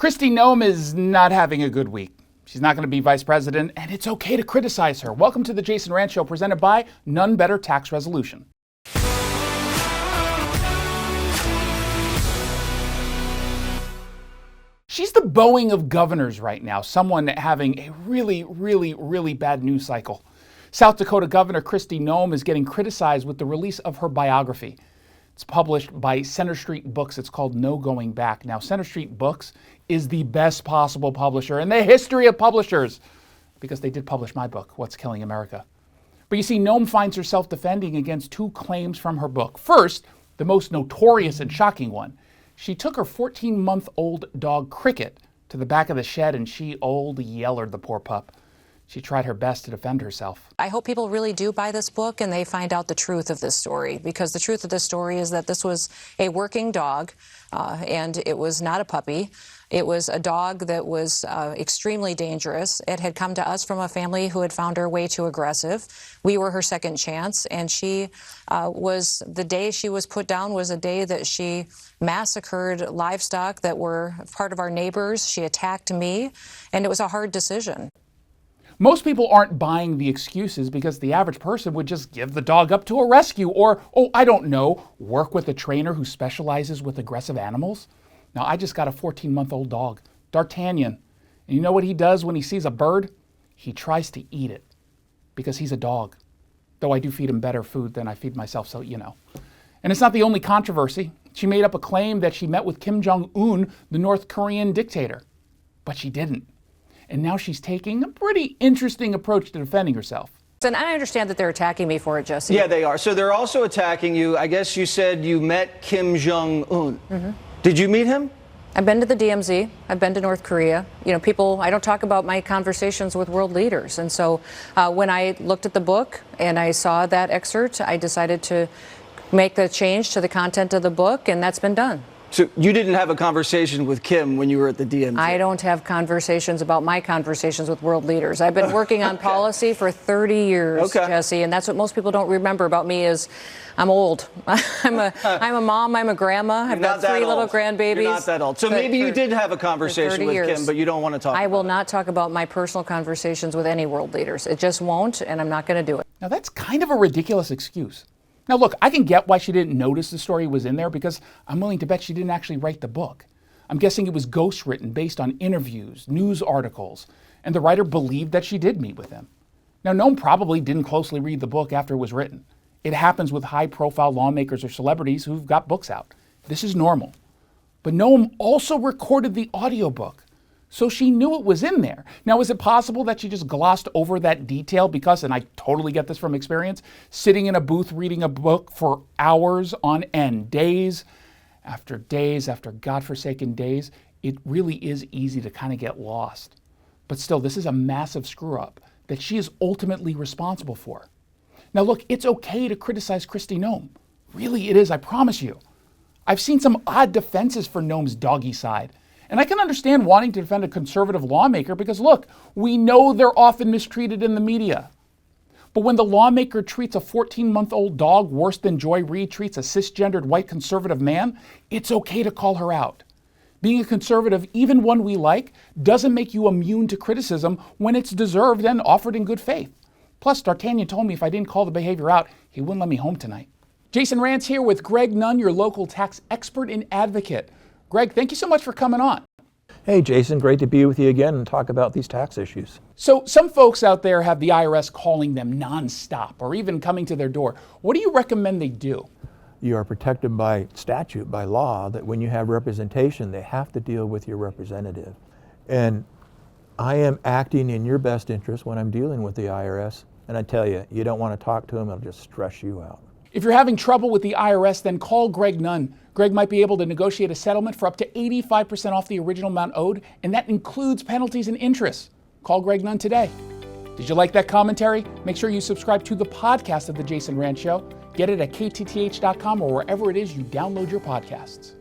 Kristi Noem is not having a good week. She's not going to be vice president, and it's okay to criticize her. Welcome to the Jason Rantz Show, presented by None Better Tax Resolution. She's the Boeing of governors right now, someone having a really bad news cycle. South Dakota Governor Kristi Noem is getting criticized with the release of her biography. It's published by Center Street Books. It's called No Going Back. Now, Center Street Books is the best possible publisher in the history of publishers, because they did publish my book, What's Killing America. But you see, Noem finds herself defending against two claims from her book. First, the most notorious and shocking one. She took her 14-month-old dog Cricket to the back of the shed and she yellered the poor pup. She tried her best to defend herself. I hope people really do buy this book and they find out the truth of this story, because the truth of this story is that this was a working dog and it was not a puppy. It was a dog that was extremely dangerous. It had come to us from a family who had found her way too aggressive. We were her second chance, and the day she was put down was a day that she massacred livestock that were part of our neighbors. She attacked me, and it was a hard decision. Most people aren't buying the excuses because the average person would just give the dog up to a rescue or, work with a trainer who specializes with aggressive animals. Now, I just got a 14-month-old dog, D'Artagnan. And you know what he does when he sees a bird? He tries to eat it because he's a dog. Though I do feed him better food than I feed myself, so you know. And it's not the only controversy. She made up a claim that she met with Kim Jong-un, the North Korean dictator. But she didn't. And now she's taking a pretty interesting approach to defending herself. And I understand that they're attacking me for it, Jesse. Yeah, they are. So they're also attacking you. I guess you said you met Kim Jong-un. Mm-hmm. Did you meet him? I've been to the DMZ. I've been to North Korea. You know, I don't talk about my conversations with world leaders. And so when I looked at the book and I saw that excerpt, I decided to make the change to the content of the book, and that's been done. So you didn't have a conversation with Kim when you were at the DMZ? I don't have conversations about my conversations with world leaders. I've been working on policy for 30 years, Jesse, and that's what most people don't remember about me is I'm old. I'm a mom, I'm a grandma. I've got 3 little grandbabies. You're not that old. So maybe you did have a conversation with Kim, but you don't want to talk about it. I will not talk about my personal conversations with any world leaders. It just won't, and I'm not going to do it. Now, that's kind of a ridiculous excuse. Now, look, I can get why she didn't notice the story was in there because I'm willing to bet she didn't actually write the book. I'm guessing it was ghostwritten based on interviews, news articles, and the writer believed that she did meet with him. Now, Noem probably didn't closely read the book after it was written. It happens with high-profile lawmakers or celebrities who've got books out. This is normal. But Noem also recorded the audiobook, so she knew it was in there. Now, is it possible that she just glossed over that detail because, and I totally get this from experience, sitting in a booth reading a book for hours on end, days after godforsaken days, it really is easy to kind of get lost. But still, this is a massive screw-up that she is ultimately responsible for. Now, look, it's okay to criticize Kristi Noem. Really, it is, I promise you. I've seen some odd defenses for Noem's doggy side. And I can understand wanting to defend a conservative lawmaker because, look, we know they're often mistreated in the media. But when the lawmaker treats a 14-month-old dog worse than Joy Reid treats a cisgendered white conservative man, it's okay to call her out. Being a conservative, even one we like, doesn't make you immune to criticism when it's deserved and offered in good faith. Plus, D'Artagnan told me if I didn't call the behavior out, he wouldn't let me home tonight. Jason Rantz here with Greg Nunn, your local tax expert and advocate. Greg, thank you so much for coming on. Hey, Jason, great to be with you again and talk about these tax issues. So some folks out there have the IRS calling them nonstop or even coming to their door. What do you recommend they do? You are protected by statute, by law, that when you have representation, they have to deal with your representative. And I am acting in your best interest when I'm dealing with the IRS. And I tell you, you don't want to talk to them, it'll just stress you out. If you're having trouble with the IRS, then call Greg Nunn. Greg might be able to negotiate a settlement for up to 85% off the original amount owed, and that includes penalties and interest. Call Greg Nunn today. Did you like that commentary? Make sure you subscribe to the podcast of The Jason Rantz Show. Get it at KTTH.com or wherever it is you download your podcasts.